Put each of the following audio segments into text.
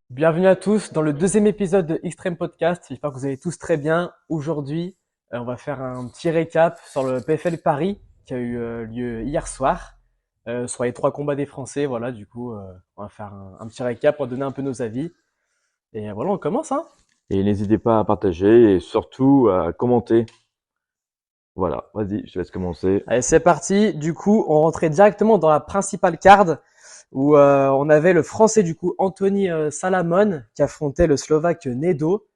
Bienvenue à tous dans le deuxième épisode de Extreme Podcast. J'espère que vous allez tous très bien. Aujourd'hui, on va faire un petit récap sur le PFL Paris qui a eu lieu hier soir, sur les trois combats des Français. Voilà, du coup, on va faire un petit récap pour donner un peu nos avis. Et voilà, on commence, hein. Et n'hésitez pas à partager et surtout à commenter. Voilà, vas-y, je te laisse commencer. Allez, c'est parti. Du coup, on rentrait directement dans la principale card où on avait le Français du coup Anthony Salamon qui affrontait le Slovaque Nedo.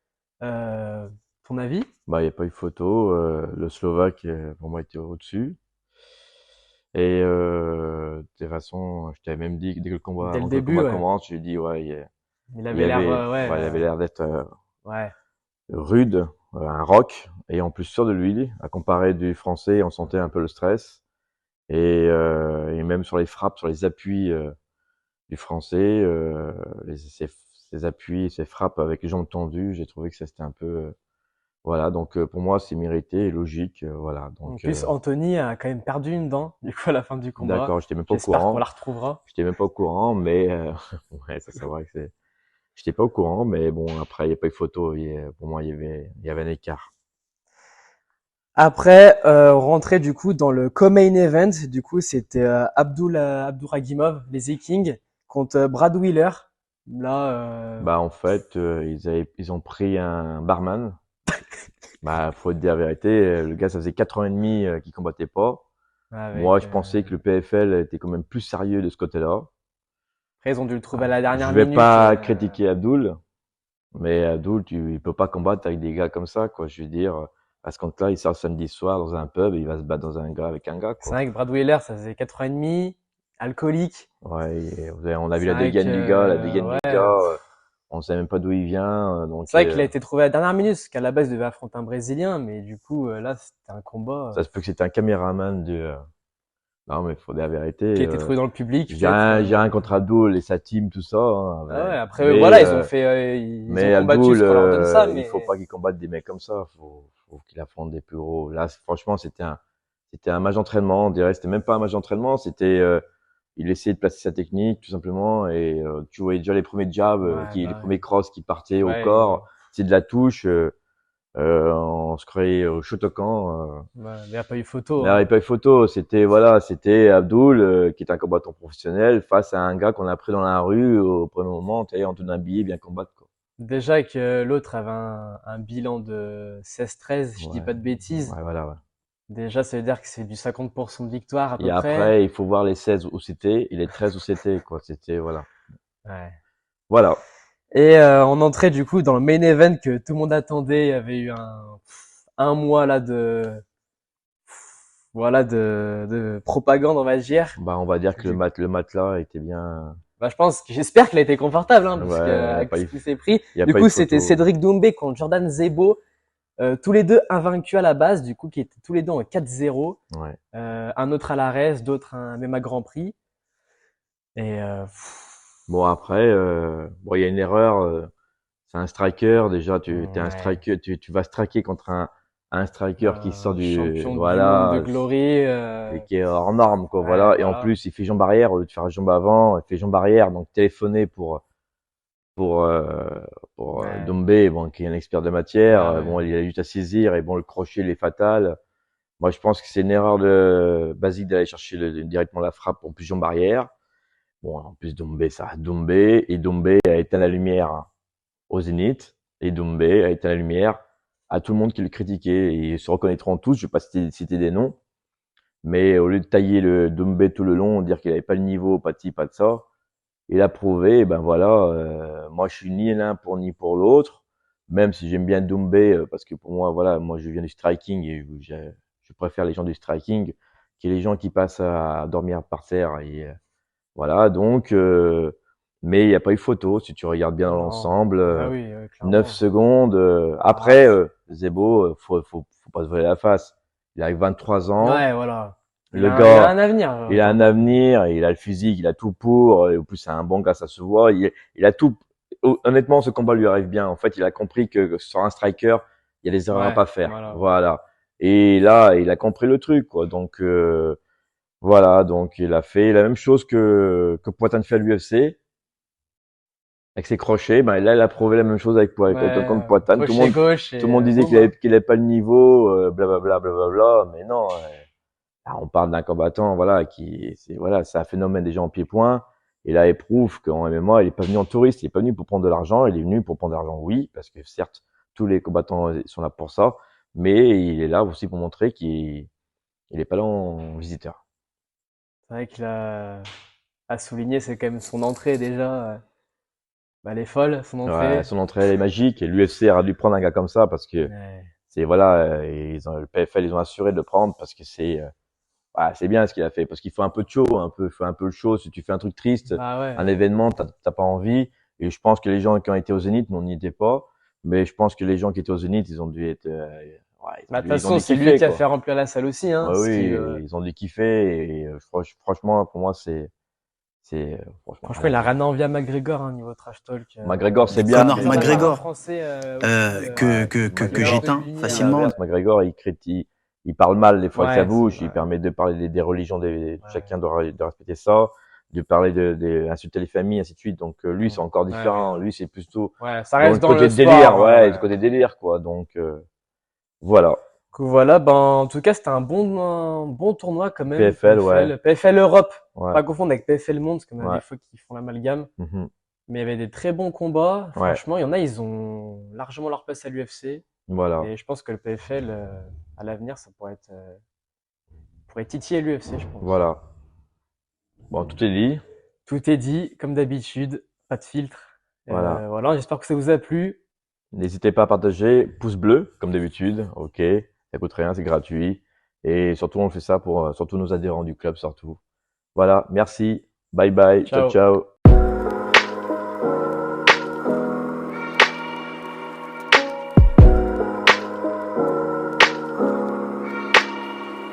Ton avis? Bah, il n'y a pas eu photo. Le Slovaque, pour moi, était au-dessus. Et de toute façon, je t'avais même dit que dès que le combat, Dès le avant que le début, combat ouais. commence, je lui ai dit, ouais, Il il y avait l'air, avait, ouais, ouais, il avait l'air d'être ouais. rude, un rock, et en plus sûr de lui, à comparer du français, on sentait un peu le stress. Et même sur les frappes, sur les appuis du français, ses appuis, ses frappes avec les jambes tendues, j'ai trouvé que ça c'était un peu, voilà. Donc pour moi c'est mérité et logique, voilà. En Donc plus, Anthony a quand même perdu une dent, du coup, à la fin du combat. d'accord, j'étais même pas au J'espère qu'on la courant, retrouvera. mais ouais, ça c'est vrai que j'étais pas au courant, mais bon après il y a pas eu photo, pour moi il y avait un écart. Après, rentrer du coup dans le co-main event, du coup, c'était Abdouragimov, les Z-Kings, contre Brad Wheeler. Là, Bah en fait ils ont pris un barman. Bah faut dire la vérité, le gars ça faisait 4 ans et demi qu'il combattait pas. Moi, avec, je pensais que le PFL était quand même plus sérieux de ce côté-là. après, ils ont dû le trouver à Ah, la dernière je vais minute. pas critiquer Abdul, mais Abdul, il peut pas combattre avec des gars comme ça, quoi. Je veux dire, à ce compte-là, il sort samedi soir dans un pub et il va se battre dans un gars avec un gars, C'est quoi. vrai que Brad Wheeler, ça faisait 4 ans et demi, alcoolique. Ouais, on a vu C'est la vrai que, dégaine du gars, la dégaine du gars, ouais, on sait même pas d'où il vient, donc c'est vrai qu'il a été trouvé à la dernière minute, parce qu'à la base, il devait affronter un Brésilien, mais du coup, là, c'était un combat ça se peut que c'était un caméraman non, mais faut dire la vérité, qui a été trouvé dans le public, j'ai peut-être. rien, j'ai rien contre Abdul et sa team, tout ça, hein, Ah ouais, après, mais, voilà, ils ont mais combattu Abdul, ce qu'on leur donne ça, il faut mais pas qu'il combatte des mecs comme ça. Faut qu'il affronte des plus gros. Là, franchement, c'était un match d'entraînement. On dirait, que c'était même pas un match d'entraînement. Il essayait de placer sa technique, tout simplement. Et tu voyais déjà les premiers jabs, ouais, les bah premiers crosses qui partaient au ouais, corps. C'est de la touche. On se croyait au Shotokan. ouais, mais il n'y a pas eu photo, Mais il n'y hein. avait pas eu photo. C'était voilà, c'était Abdul qui est un combattant professionnel face à un gars qu'on a pris dans la rue au premier moment. Tu sais, on te donne un billet, viens combattre, quoi. Déjà que l'autre avait un bilan de 16-13, je dis Ouais, pas de bêtises. ouais, voilà, ouais. Déjà, ça veut dire que c'est du 50% de victoire à Et peu près. après, il faut voir les 16 où c'était et les 13 où c'était, quoi. C'était, voilà. Ouais. Voilà. Et on entrait du coup dans le main event que tout le monde attendait. Il y avait eu un mois là voilà, de propagande, on va dire. Bah, on va dire que Du le matelas était bien, Bah, j'espère qu'il a été confortable, hein, parce que ouais, avec ce qui s'est pris. il y a Du pas eu coup, de c'était photo. Cédric Doumbé contre Jordan Zebo, tous les deux invaincus à la base, du coup, qui étaient tous les deux en 4-0. Ouais. Un autre à l'Ares, d'autres même à Grand Prix. Et Bon, après, bon, il y a une erreur, c'est un striker. Déjà, t'es un ouais, striker, tu vas striker contre un striker qui sort un du, champion du monde de voilà, Glory. et qui est hors norme, quoi, Ouais, voilà. Et en voilà. plus, il fait jambe arrière au lieu de faire jambe avant, il fait jambe arrière, donc téléphoner pour Ouais, Dombé, bon, qui est un expert de matière, bah bon, ouais. il a juste à saisir et bon, le crochet il est fatal. Moi, je pense que c'est une erreur de basique d'aller chercher directement la frappe en plus jambe arrière. Bon, en plus Dombé, ça reste Dombé et Dombé a éteint la lumière au Zénith et Dombé a éteint la lumière à tout le monde qui le critiquait et ils se reconnaîtront tous. Je vais pas citer des noms, mais au lieu de tailler le Dombé tout le long, dire qu'il avait pas le niveau, pas de ci, pas de ça, il a prouvé, et ben voilà, moi je suis ni l'un pour ni pour l'autre, même si j'aime bien Doumbé, parce que pour moi, voilà, moi je viens du striking et je préfère les gens du striking que les gens qui passent à dormir par terre. Et voilà, donc, mais il n'y a pas eu photo, si tu regardes bien dans Non. l'ensemble, Bah oui, 9 clairement. secondes. Ah, Après, Zebo, faut pas se voiler la face. Il a 23 ans, ouais, voilà. le Il a un gars, avenir, il a un Jordan. avenir, il a le physique, il a tout pour. Et en plus, c'est un bon gars, ça se voit. Il a tout. Honnêtement, ce combat lui arrive bien. En fait, il a compris que sur un striker, il y a des erreurs à Ouais, pas faire. voilà. Voilà. Et là, il a compris le truc, quoi. Donc voilà. Donc il a fait la même chose que Poitin fait à l'UFC. avec ses crochets. Ben là, il a prouvé la même chose contre Ouais, Poitane. crochet gauche Tout et le monde disait boum, hein. qu'il avait pas le niveau, blablabla, blablabla. Mais non, là, on parle d'un combattant, voilà, voilà, c'est un phénomène déjà en pied-point. Et là, il prouve qu'en MMA, il est pas venu en touriste, il est pas venu pour prendre de l'argent, il est venu pour prendre de l'argent, oui, parce que certes, tous les combattants sont là pour ça, mais il est là aussi pour montrer il est pas là en visiteur. C'est vrai qu'il a à souligner, c'est quand même son entrée déjà. Bah, elle est folle, son Ouais, entrée. son entrée, elle est magique, et l'UFC a dû prendre un gars comme ça, parce que Ouais, c'est, voilà, le PFL, ils ont assuré de le prendre, parce que c'est bien ce qu'il a fait, parce qu'il faut un peu de show, il faut un peu le show. Si tu fais un truc triste, bah un ouais. événement, t'as pas envie. Et je pense que les gens qui ont été au Zénith, nous, on n'y était pas. Mais je pense que les gens qui étaient au Zénith, ils ont dû être, ouais, Bah, de toute ils ont façon, dû c'est lui kiffer, qui a fait quoi. remplir la salle aussi, hein. Ouais, Ce oui, qui, ils ont dû kiffer. Et franchement, pour moi, franchement, franchement, rien à il a dire. rien envie à McGregor, hein, niveau trash talk. McGregor, c'est bien, Conor mais Sans avoir un McGregor, Français aussi, que, ouais, que, que, que violent McGregor, que j'éteins lui. c'est facilement. l'inverse. McGregor, il parle mal des fois avec sa Ouais, c'est bouche, il vrai. permet de parler des religions Ouais, chacun de respecter ça, de parler insulter les familles, ainsi de suite. Donc lui, c'est encore ouais, ouais, différent. non. Lui, c'est plutôt Ouais, ça dans le reste dans côté le de délire, sport. ouais, Ouais. le côté délire, quoi. Donc voilà. Donc voilà, ben, en tout cas, c'était un bon tournoi quand même, PFL, ouais, PFL. PFL Europe, ouais, pas confondre avec PFL Monde, parce qu'on a des ouais, fois qui font l'amalgame. mhm, Mais il y avait des très bons combats. ouais, Franchement, il y en a, ils ont largement leur place à l'UFC. voilà, Et je pense que le PFL, à l'avenir, ça pourrait titiller l'UFC, je pense. voilà. Bon, tout est dit. Tout est dit, comme d'habitude, pas de filtre. Voilà. Voilà, j'espère que ça vous a plu. N'hésitez pas à partager, pouce bleu, comme d'habitude. Ok, ça coûte rien, c'est gratuit. Et surtout, on fait ça pour surtout nos adhérents du club, surtout. Voilà, merci. Bye bye. Ciao, Ciao. ciao.